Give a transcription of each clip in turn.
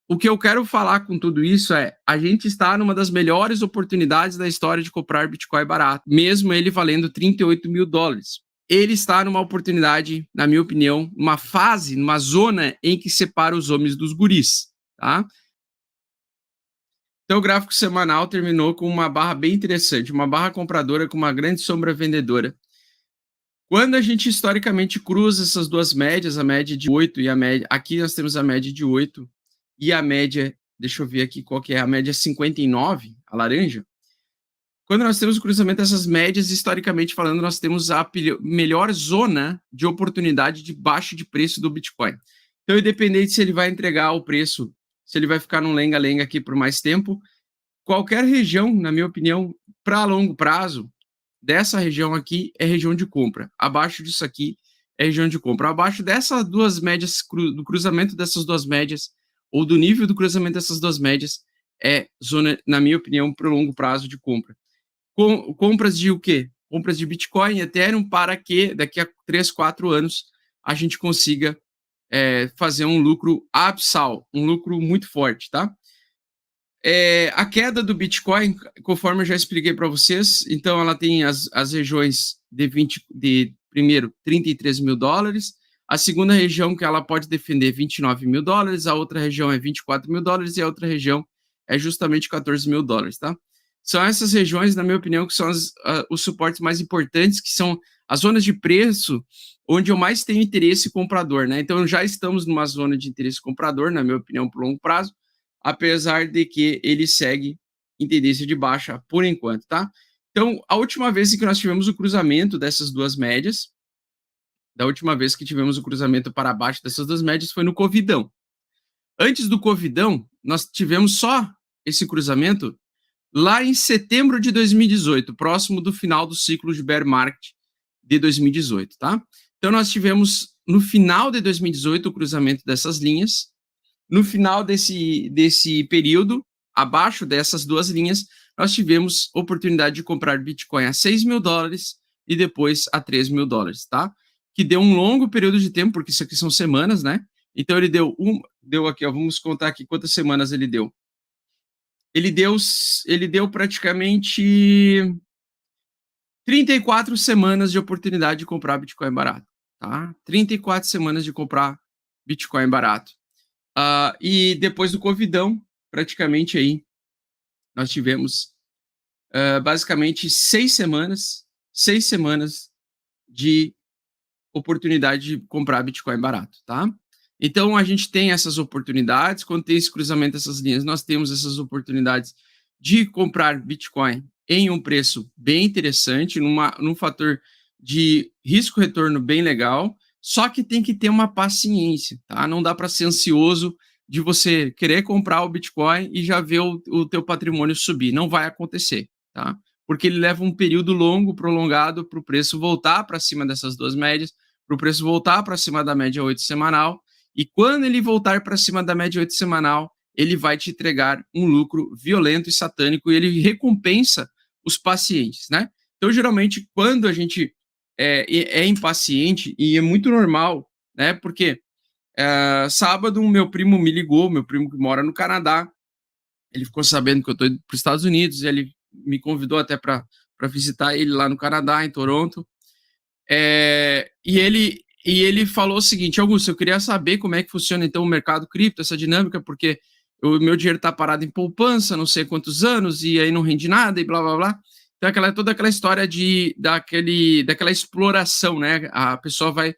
o que eu quero falar com tudo isso é, a gente está numa das melhores oportunidades da história de comprar Bitcoin barato, mesmo ele valendo $38.000. Ele está numa oportunidade, na minha opinião, uma fase, numa zona em que separa os homens dos guris, tá? Então o gráfico semanal terminou com uma barra bem interessante, uma barra compradora com uma grande sombra vendedora. Quando a gente historicamente cruza essas duas médias, a média de 8 e a média... Aqui nós temos a média de 8 e a média... Deixa eu ver aqui qual que é. A média 59, a laranja. Quando nós temos o cruzamento dessas médias, historicamente falando, nós temos a melhor zona de oportunidade de baixo de preço do Bitcoin. Então, independente se ele vai entregar o preço, se ele vai ficar num lenga-lenga aqui por mais tempo, qualquer região, na minha opinião, para longo prazo, dessa região aqui é região de compra. Abaixo disso aqui é região de compra. Abaixo dessas duas médias, do cruzamento dessas duas médias, ou do nível do cruzamento dessas duas médias, é zona, na minha opinião, para longo prazo de compra. Compras de o quê? Compras de Bitcoin e Ethereum para que daqui a 3, 4 anos a gente consiga fazer um lucro absal, um lucro muito forte, tá? A queda do Bitcoin, conforme eu já expliquei para vocês, então ela tem as regiões primeiro, $33.000, a segunda região que ela pode defender $29.000, a outra região é $24.000 e a outra região é justamente $14.000, tá? São essas regiões, na minha opinião, que são os suportes mais importantes, que são as zonas de preço onde eu mais tenho interesse comprador, né? Então já estamos numa zona de interesse comprador, na minha opinião, por longo prazo, apesar de que ele segue em tendência de baixa por enquanto, tá? Então, a última vez em que nós tivemos o cruzamento dessas duas médias, da última vez que tivemos o cruzamento para baixo dessas duas médias foi no Covidão. Antes do Covidão, nós tivemos só esse cruzamento lá em setembro de 2018, próximo do final do ciclo de bear market de 2018, tá? Então, nós tivemos no final de 2018 o cruzamento dessas linhas. No final desse período, abaixo dessas duas linhas, nós tivemos oportunidade de comprar Bitcoin a $6.000 e depois a $3.000, tá? Que deu um longo período de tempo, porque isso aqui são semanas, né? Então ele deu aqui, ó, vamos contar aqui quantas semanas ele deu. Ele deu praticamente 34 semanas de oportunidade de comprar Bitcoin barato, tá? 34 semanas de comprar Bitcoin barato. E depois do Covidão, praticamente aí, nós tivemos basicamente 6 semanas de oportunidade de comprar Bitcoin barato, tá? Então, a gente tem essas oportunidades, quando tem esse cruzamento dessas linhas, nós temos essas oportunidades de comprar Bitcoin em um preço bem interessante, num fator de risco-retorno bem legal, só que tem que ter uma paciência, tá? Não dá para ser ansioso de você querer comprar o Bitcoin e já ver o teu patrimônio subir. Não vai acontecer, tá? Porque ele leva um período longo, prolongado, para o preço voltar para cima dessas duas médias, para o preço voltar para cima da média 8 semanal, e quando ele voltar para cima da média 8 semanal, ele vai te entregar um lucro violento e satânico, e ele recompensa os pacientes, né? Então, geralmente, quando a gente é impaciente, e é muito normal, né? Porque sábado, meu primo me ligou, meu primo que mora no Canadá, ele ficou sabendo que eu estou indo para os Estados Unidos, e ele me convidou até para visitar ele lá no Canadá, em Toronto. E ele falou o seguinte: Augusto, eu queria saber como é que funciona então o mercado cripto, essa dinâmica, porque o meu dinheiro está parado em poupança, não sei quantos anos, e aí não rende nada, e blá, blá, blá. Então, toda aquela história daquela exploração, né? A pessoa vai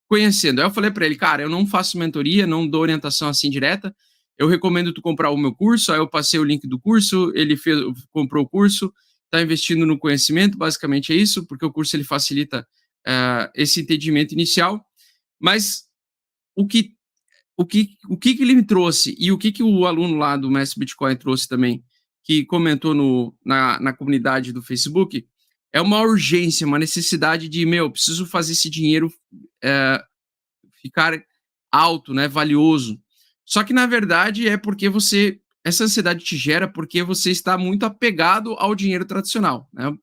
conhecendo. Aí eu falei para ele, cara, eu não faço mentoria, não dou orientação assim direta, eu recomendo tu comprar o meu curso. Aí eu passei o link do curso, ele comprou o curso, está investindo no conhecimento, basicamente é isso, porque o curso ele facilita esse entendimento inicial. Mas o que ele me trouxe e o que o aluno lá do Mestre Bitcoin trouxe também, que comentou na comunidade do Facebook, é uma urgência, uma necessidade de, preciso fazer esse dinheiro ficar alto, né, valioso. Só que, na verdade, é porque essa ansiedade te gera porque você está muito apegado ao dinheiro tradicional, né?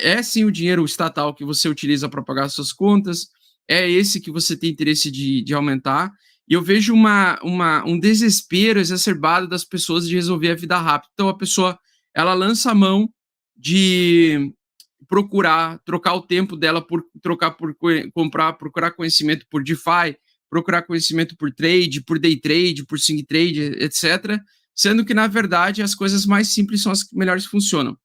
É sim o dinheiro estatal que você utiliza para pagar suas contas, é esse que você tem interesse de aumentar, e eu vejo um desespero exacerbado das pessoas de resolver a vida rápido. Então a pessoa, ela lança a mão de trocar o tempo dela procurar conhecimento por DeFi, procurar conhecimento por trade, por day trade, por swing trade, etc. Sendo que, na verdade, as coisas mais simples são as que melhores funcionam.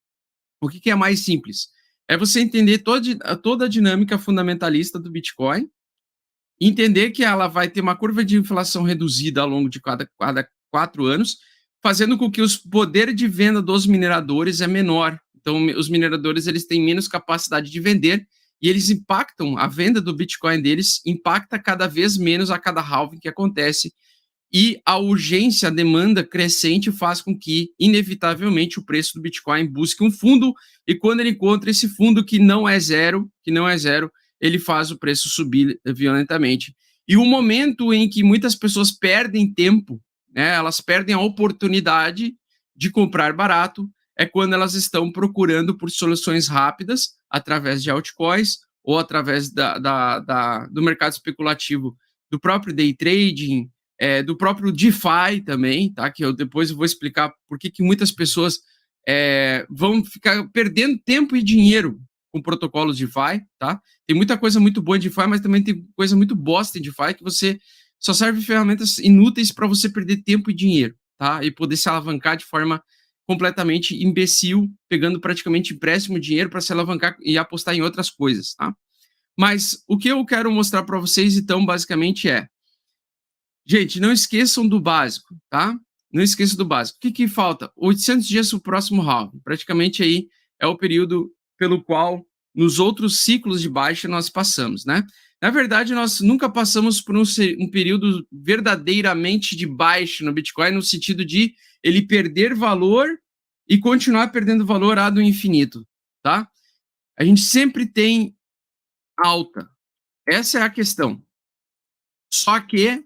O que é mais simples? É você entender toda a dinâmica fundamentalista do Bitcoin, entender que ela vai ter uma curva de inflação reduzida ao longo de cada 4 anos, fazendo com que o poder de venda dos mineradores é menor. Então, os mineradores, eles têm menos capacidade de vender e eles impactam, a venda do Bitcoin deles impacta cada vez menos a cada halving que acontece, e a urgência, a demanda crescente faz com que, inevitavelmente, o preço do Bitcoin busque um fundo, e quando ele encontra esse fundo que não é zero, ele faz o preço subir violentamente. E o momento em que muitas pessoas perdem tempo, né, elas perdem a oportunidade de comprar barato, é quando elas estão procurando por soluções rápidas, através de altcoins, ou através do mercado especulativo, do próprio day trading, do próprio DeFi também, tá? Que eu depois vou explicar por que muitas pessoas vão ficar perdendo tempo e dinheiro com protocolos DeFi, tá? Tem muita coisa muito boa em DeFi, mas também tem coisa muito bosta em DeFi que você só serve ferramentas inúteis para você perder tempo e dinheiro, tá? E poder se alavancar de forma completamente imbecil, pegando praticamente empréstimo dinheiro para se alavancar e apostar em outras coisas, tá? Mas o que eu quero mostrar para vocês, então, basicamente gente, não esqueçam do básico, tá? Não esqueçam do básico. O que falta? 800 dias para o próximo round. Praticamente aí é o período pelo qual nos outros ciclos de baixa nós passamos, né? Na verdade, nós nunca passamos por um período verdadeiramente de baixa no Bitcoin, no sentido de ele perder valor e continuar perdendo valor ad infinito, tá? A gente sempre tem alta. Essa é a questão. Só que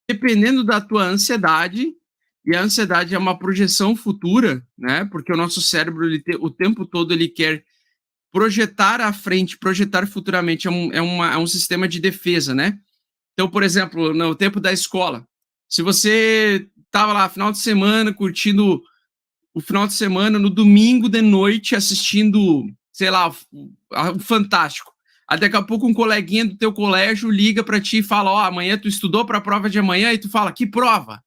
dependendo da tua ansiedade, e a ansiedade é uma projeção futura, né? Porque o nosso cérebro, o tempo todo, ele quer projetar à frente, projetar futuramente, é um sistema de defesa, né? Então, por exemplo, no tempo da escola, se você estava lá, final de semana, curtindo o final de semana, no domingo de noite, assistindo, sei lá, o Fantástico. Aí daqui a pouco um coleguinha do teu colégio liga para ti e fala, amanhã tu estudou para a prova de amanhã, e tu fala, que prova?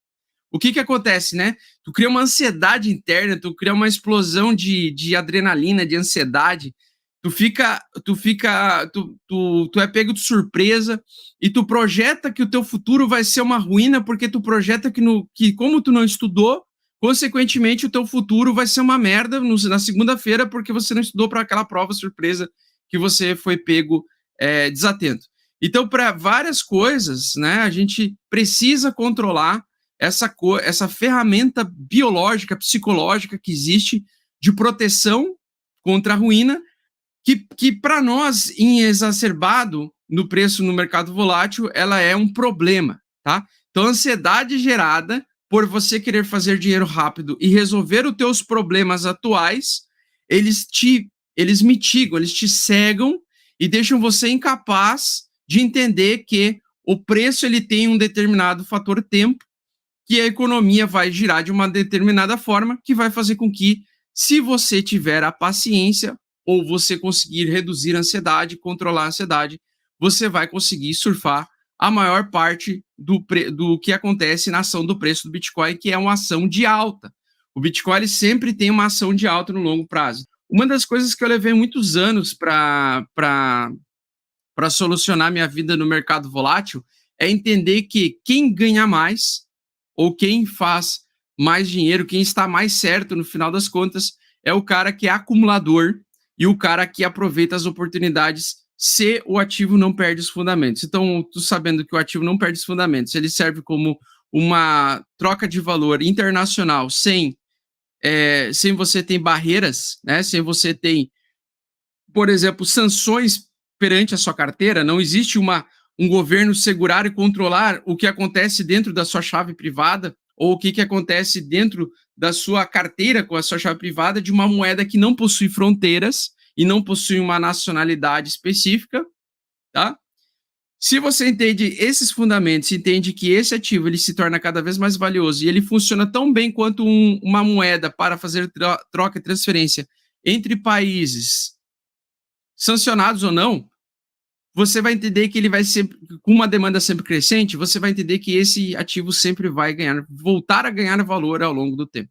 O que acontece, né? Tu cria uma ansiedade interna, tu cria uma explosão de adrenalina, de ansiedade, tu é pego de surpresa e tu projeta que o teu futuro vai ser uma ruína porque tu projeta que como tu não estudou, consequentemente o teu futuro vai ser uma merda na segunda-feira porque você não estudou para aquela prova surpresa que você foi pego desatento. Então, para várias coisas, né, a gente precisa controlar essa ferramenta biológica, psicológica que existe de proteção contra a ruína, que para nós, em exacerbado no preço no mercado volátil, ela é um problema, tá? Então, a ansiedade gerada por você querer fazer dinheiro rápido e resolver os teus problemas atuais, eles mitigam, eles te cegam e deixam você incapaz de entender que o preço ele tem um determinado fator tempo, que a economia vai girar de uma determinada forma, que vai fazer com que, se você tiver a paciência, ou você conseguir reduzir a ansiedade, controlar a ansiedade, você vai conseguir surfar a maior parte do que acontece na ação do preço do Bitcoin, que é uma ação de alta. O Bitcoin ele sempre tem uma ação de alta no longo prazo. Uma das coisas que eu levei muitos anos para solucionar minha vida no mercado volátil é entender que quem ganha mais ou quem faz mais dinheiro, quem está mais certo no final das contas, é o cara que é acumulador e o cara que aproveita as oportunidades se o ativo não perde os fundamentos. Então, tu sabendo que o ativo não perde os fundamentos, ele serve como uma troca de valor internacional sem você ter barreiras, né? Sem você ter, por exemplo, sanções perante a sua carteira, não existe um governo segurar e controlar o que acontece dentro da sua chave privada ou o que acontece dentro da sua carteira com a sua chave privada de uma moeda que não possui fronteiras e não possui uma nacionalidade específica, tá? Se você entende esses fundamentos, entende que esse ativo ele se torna cada vez mais valioso e ele funciona tão bem quanto uma moeda para fazer troca e transferência entre países, sancionados ou não, você vai entender que ele vai sempre, com uma demanda sempre crescente, você vai entender que esse ativo sempre vai voltar a ganhar valor ao longo do tempo,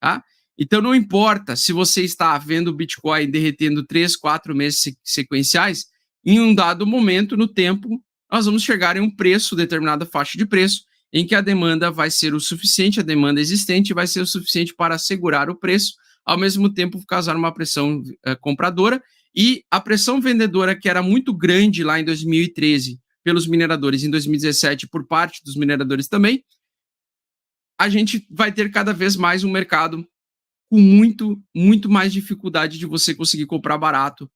tá? Então não importa se você está vendo o Bitcoin derretendo 3, 4 meses sequenciais, em um dado momento no tempo, nós vamos chegar em um preço, determinada faixa de preço, em que a demanda vai ser o suficiente, a demanda existente vai ser o suficiente para segurar o preço, ao mesmo tempo causar uma pressão compradora, e a pressão vendedora, que era muito grande lá em 2013 pelos mineradores, em 2017 por parte dos mineradores também, a gente vai ter cada vez mais um mercado com muito mais dificuldade de você conseguir comprar barato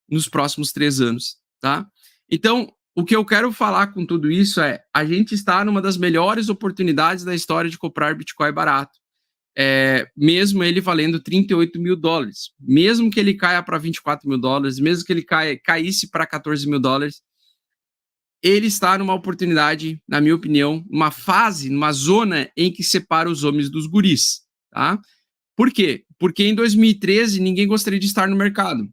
nos próximos 3 anos, tá? Então, o que eu quero falar com tudo isso é, a gente está numa das melhores oportunidades da história de comprar Bitcoin barato. Mesmo ele valendo $38 mil, mesmo que ele caia para $24 mil, mesmo que ele caísse para $14 mil, ele está numa oportunidade, na minha opinião, uma fase, numa zona em que separa os homens dos guris, tá? Por quê? Porque em 2013 ninguém gostaria de estar no mercado.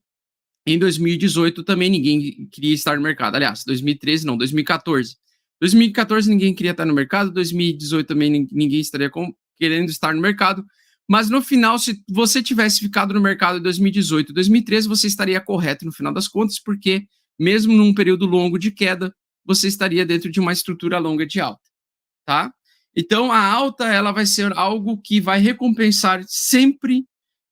Em 2018 também ninguém queria estar no mercado. Aliás, 2013 não, 2014. 2014 ninguém queria estar no mercado, 2018 também ninguém estaria querendo estar no mercado. Mas no final, se você tivesse ficado no mercado em 2018, 2013, você estaria correto no final das contas, porque mesmo num período longo de queda, você estaria dentro de uma estrutura longa de alta, tá? Então, a alta ela vai ser algo que vai recompensar sempre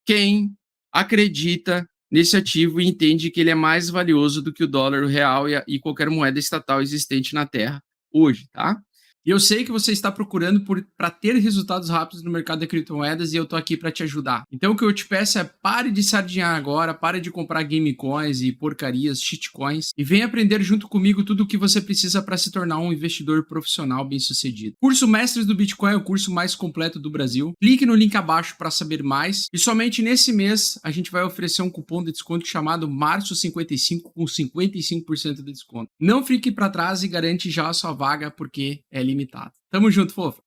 quem acredita nesse ativo e entende que ele é mais valioso do que o dólar, o real e qualquer moeda estatal existente na Terra hoje, tá? E eu sei que você está procurando para ter resultados rápidos no mercado de criptomoedas e eu tô aqui para te ajudar. Então o que eu te peço é pare de sardinhar agora, pare de comprar game coins e porcarias, shitcoins e venha aprender junto comigo tudo o que você precisa para se tornar um investidor profissional bem-sucedido. Curso Mestres do Bitcoin é o curso mais completo do Brasil. Clique no link abaixo para saber mais e somente nesse mês a gente vai oferecer um cupom de desconto chamado Março55 com 55% de desconto. Não fique para trás e garante já a sua vaga porque é limitado. Tamo junto, fofo.